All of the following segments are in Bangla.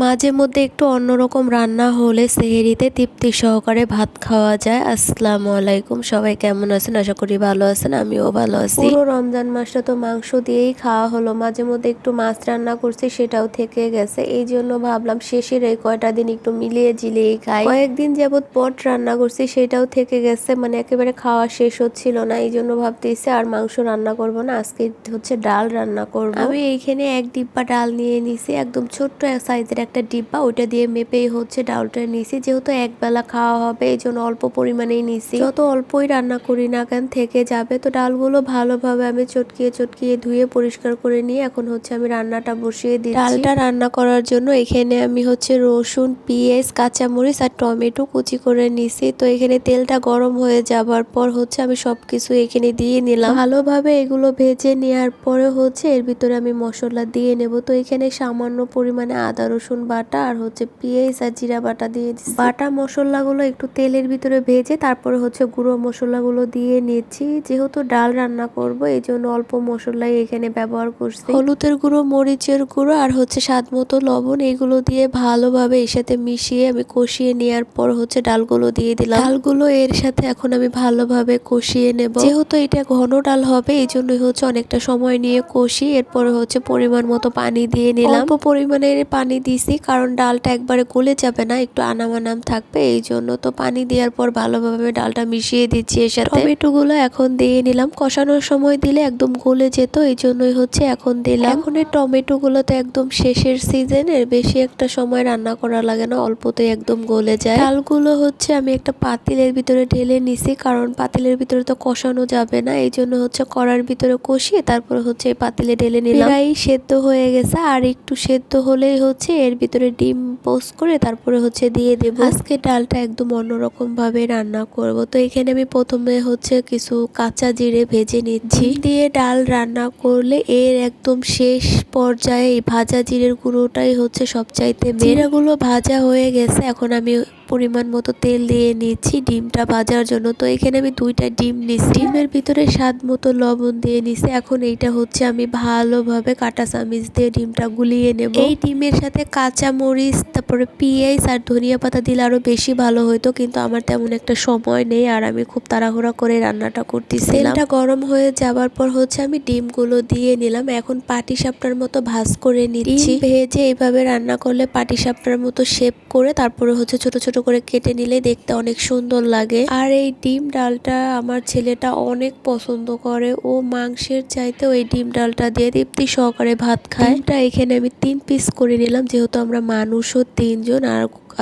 মাঝে মধ্যে একটু অন্যরকম রান্না হলে সেহরিতে তৃপ্তি সহকারে ভাত খাওয়া যায়। আসসালামু আলাইকুম, সবাই কেমন আছেন? আশা করি ভালো আছেন, আমিও ভালো আছি। পুরো রমজান মাসটা তো মাংস দিয়েই খাওয়া হলো, মাঝে মধ্যে একটু মাছ রান্না করছি, সেটাও থেকে গেছে। এই জন্য ভাবলাম শেষের এই কয়টা দিন একটু মিলিয়ে জিলিয়ে খাই। কয়েকদিন যাবত পট রান্না করছি, সেটাও থেকে গেছে, মানে একেবারে খাওয়া শেষ হচ্ছিল না। এই জন্য ভাবতেছি আর মাংস রান্না করব না, আজকে হচ্ছে ডাল রান্না করব। আমি এইখানে এক ডিব্বা ডাল নিয়ে নিছি, একদম ছোট্ট সাইজের একটা ডিব্বা, ওইটা দিয়ে মেপেই হচ্ছে ডালটা নিছি। যেহেতু এক বেলা খাওয়া হবে এই জন্য অল্প পরিমাণেই নিছি। যত অল্পই রান্না করি না কেন থেকে যাবে। তো ডালগুলো ভালোভাবে আমি চটকিয়ে চটকিয়ে ধুয়ে পরিষ্কার করে নিয়ে এখন হচ্ছে আমি রান্নাটা বসিয়ে দিচ্ছি। ডালটা রান্না করার জন্য এখানে আমি হচ্ছে রসুন, পেঁয়াজ, কাঁচামরিচ আর টমেটো কুচি করে নিছি। তো এখানে তেলটা গরম হয়ে যাবার পর হচ্ছে আমি সবকিছু এখানে দিয়ে নিলাম। ভালোভাবে এগুলো ভেজে নেওয়ার পরে হচ্ছে এর ভিতরে আমি মশলা দিয়ে নেব। তো এখানে সামান্য পরিমাণে আদা রসুন বাটা আর হচ্ছে পেঁয়াজ আর জিরা বাটা দিয়ে দিচ্ছি। বাটা মশলাগুলো একটু তেলের ভিতরে ভেজে তারপরে হচ্ছে গুঁড়ো মশলাগুলো দিয়ে নিচ্ছি। যেহেতু ডাল রান্না করব এই জন্য অল্প মশলাই এখানে ব্যবহার করছি। হলুদের গুঁড়ো, মরিচের গুঁড়ো আর হচ্ছে স্বাদ মতো লবণ, এগুলো দিয়ে ভালোভাবে এর সাথে মিশিয়ে আমি কষিয়ে নেওয়ার পর হচ্ছে ডালগুলো দিয়ে দিলাম। ডালগুলো এর সাথে এখন আমি ভালোভাবে কষিয়ে নেব। যেহেতু এটা ঘন ডাল হবে এই জন্যই হচ্ছে অনেকটা সময় নিয়ে কষি। এরপরে হচ্ছে পরিমাণ মতো পানি দিয়ে নিলাম। অল্প পরিমাণে পানি দিছি কারণ ডালটা একবারে গলে যাবে না, একটু আনাম আনাম থাকবে, এই জন্য। তো পানি দেওয়ার পর ভালোভাবে ডালটা মিশিয়ে দিচ্ছি এর সাথে। টমেটো গুলো এখন দিয়ে নিলাম, কষানোর সময় দিলে একদম গলে যেত, এই জন্যই হচ্ছে এখন দিলাম। এখন এই টমেটো গুলো তো একদম শেষের সিজনের, বেশি একটা সময় রান্না করা লাগে না, অল্পতেই একদম গলে যায়। ডালগুলো হচ্ছে আমি একটা পাতিলের ভিতরে ঢেলে নিছি, কারণ পাতিলের ভিতরে তো কষানো যাবে না, এই জন্য হচ্ছে কড়ার ভিতরে কষিয়ে তারপর হচ্ছে এই পাতিলে ঢেলে নিলাম। প্রায় সেদ্ধ হয়ে গেছে, আর একটু সেদ্ধ হলেই হচ্ছে এর ভিতরে ডিম পোস্ট করে তারপরে হচ্ছে দিয়ে দেব। আজকে ডালটা একদম অন্যরকম ভাবে রান্না করব। তো এখানে আমি প্রথমে হচ্ছে কিছু কাঁচা জিরে ভেজে নিচ্ছি। দিয়ে ডাল রান্না করলে এর একদম শেষ পর্যায়ে এই ভাজা জিরের গুঁড়োটাই হচ্ছে সবচাইতে মেন। জিরাগুলো ভাজা হয়ে গেছে, এখন আমি পরিমাণ মতো তেল দিয়ে নিচ্ছি ডিমটা ভাজার জন্য। তো এখানে আমি 2টা ডিম নিচ্ছি, ডিমের ভিতরে স্বাদ মতো লবণ দিয়ে নিচ্ছি। এখন এইটা হচ্ছে আমি ভালোভাবে কাঁটা চামিচ দিয়ে ডিমটা গুলিয়ে নেব। এই ডিমের সাথে কাঁচা মরিচ, তারপরে পেঁয়াজ আর ধনিয়া পাতা দিলে আরো বেশি ভালো হতো, কিন্তু আমার তেমন একটা সময় নেই আর আমি খুব তাড়াহুড়া করে রান্নাটা করতেছিলাম। তেলটা গরম হয়ে যাবার পর হচ্ছে আমি ডিমগুলো দিয়ে নিলাম। এখন পাটিসাপটার মতো ভাজ করে নিচ্ছি। ভেজে এইভাবে রান্না করলে পাটিসাপটার মতো শেপ করে তারপরে হচ্ছে ছোট ছোট করে কেটে নিলে দেখতে অনেক সুন্দর লাগে। আর এই ডিম ডালটা আমার ছেলেটা অনেক পছন্দ করে, ও মাংসের চাইতেও এই ডিম ডালটা দিয়ে তৃপ্তি সহকারে ভাত খায়। ডিমটা এখানে আমি 3 পিস করে নিলাম, যেহেতু আমরা মানুষও 3 জন।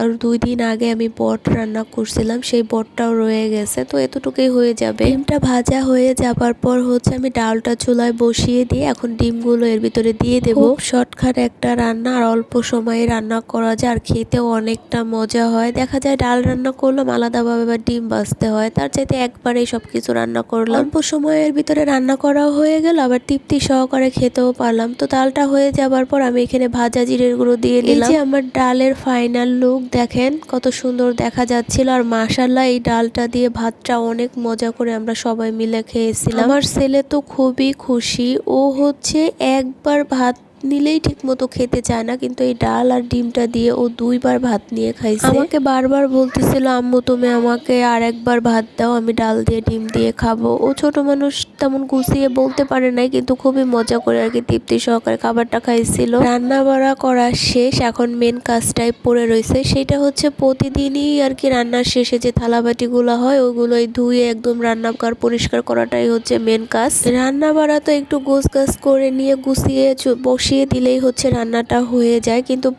আর 2 দিন আগে আমি বট রান্না করছিলাম, সেই বটটাও রয়ে গেছে, তো এতটুকুই হয়ে যাবে। ডিমটা ভাজা হয়ে যাবার পর হচ্ছে আমি ডালটা চুলায় বসিয়ে দিয়ে এখন ডিমগুলো এর ভিতরে দিয়ে দেব। শর্টকাট একটা রান্না, আর অল্প সময়ে রান্না করা যায়, আর খেতেও অনেকটা মজা হয়। দেখা যায় ডাল রান্না করলাম আলাদাভাবে বা ডিম ভাজতে হয়, তার চাইতে একবারেই সবকিছু রান্না করলাম। অল্প সময়ের ভিতরে রান্না করাও হয়ে গেল, আবার তৃপ্তি সহকারে খেতেও পারলাম। তো ডালটা হয়ে যাবার পর আমি এখানে ভাজা জিরের গুঁড়ো দিয়ে নিলাম। এই যে আমার ডালের ফাইনাল লুক, দেখেন কত সুন্দর দেখা যাচ্ছিল। আর মাশাআল্লাহ এই ডালটা দিয়ে ভাতটা অনেক মজা করে আমরা সবাই মিলে খেয়েছিলাম। আমার ছেলে তো খুবই খুশি, ও হচ্ছে একবার ভাত নিলেই ঠিক মতো খেতে চায় না, কিন্তু এই ডাল আর ডিমটা দিয়ে ও 2বার ভাত নিয়ে খাইছে। আমাকে বারবার বলতেছিল, আম্মু তুমি আমাকে আর একবার ভাত দাও, আমি ডাল দিয়ে ডিম দিয়ে খাবো। ও ছোট মানুষ, তেমন গুছিয়ে বলতে পারে নাই, কিন্তু খুবই মজা করে আর কি তৃপ্তি সহকারে খাবারটা খাইছিল। রান্না বাড়া করা শেষ, এখন মেন কাজটাই পড়ে রয়েছে, সেটা হচ্ছে প্রতিদিনই আর কি রান্নার শেষে যে থালাবাটি গুলো হয় ওগুলোই ধুয়ে একদম রান্নাঘর পরিষ্কার করাটাই হচ্ছে মেন কাজ। রান্না বাড়া তো একটু গোছ গাছ করে নিয়ে গুছিয়ে বসিয়ে দিলেই হচ্ছে রান্নাটা হয়ে যায়, কিন্তু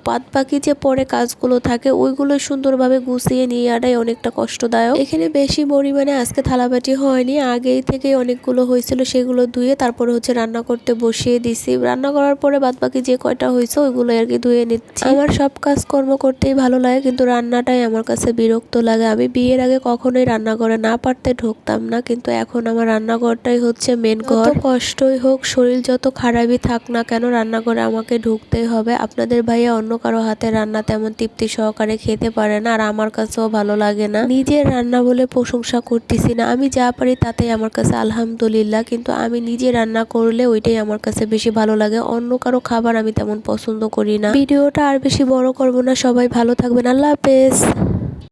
বাদ বাকি যে পরে কাজগুলো থাকে ওইগুলো সুন্দরভাবে গুছিয়ে নিয়ে আনাই অনেকটা কষ্টদায়ক। এখানে বেশি পরিমাণে আজকে থালাবাটি হয়নি, আগেই থেকে অনেকগুলো হয়েছিল, সেগুলো ধুয়ে তারপরে হচ্ছে রান্না করতে বসিয়ে দিছি। রান্না করার পরে বাদ বাকি যে কয়টা হয়েছে ওইগুলো আর কি ধুয়ে নিচ্ছি। আমার সব কাজকর্ম করতেই ভালো লাগে, কিন্তু রান্নাটাই আমার কাছে বিরক্ত লাগে। আমি বিয়ের আগে কখনোই রান্নাঘরে না পারতে ঢুকতাম না, কিন্তু এখন আমার রান্নাঘরটাই হচ্ছে মেন ঘর। কষ্টই হোক, শরীর যত খারাপই থাক না কেন, রান্নাঘরে আমাকে ঢুকতেই হবে। আপনাদের ভাইয়া অন্য কারো হাতে রান্না তেমন তৃপ্তি সহকারে খেতে পারে না, আর আমার কাছেও ভালো লাগে না। নিজের রান্না বলে প্রশংসা করতেছি না, আমি যা পারি তাতেই আমার কাছে আলহামদুলিল্লাহ, কিন্তু আমি নিজে রান্না করলে ওইটাই আমার কাছে বেশি ভালো লাগে। অন্য কারো খাবার আমি তেমন পছন্দ করি না। ভিডিওটা আর বেশি বড় করব না, সবাই ভালো থাকবেন, আল্লাহ হাফেজ।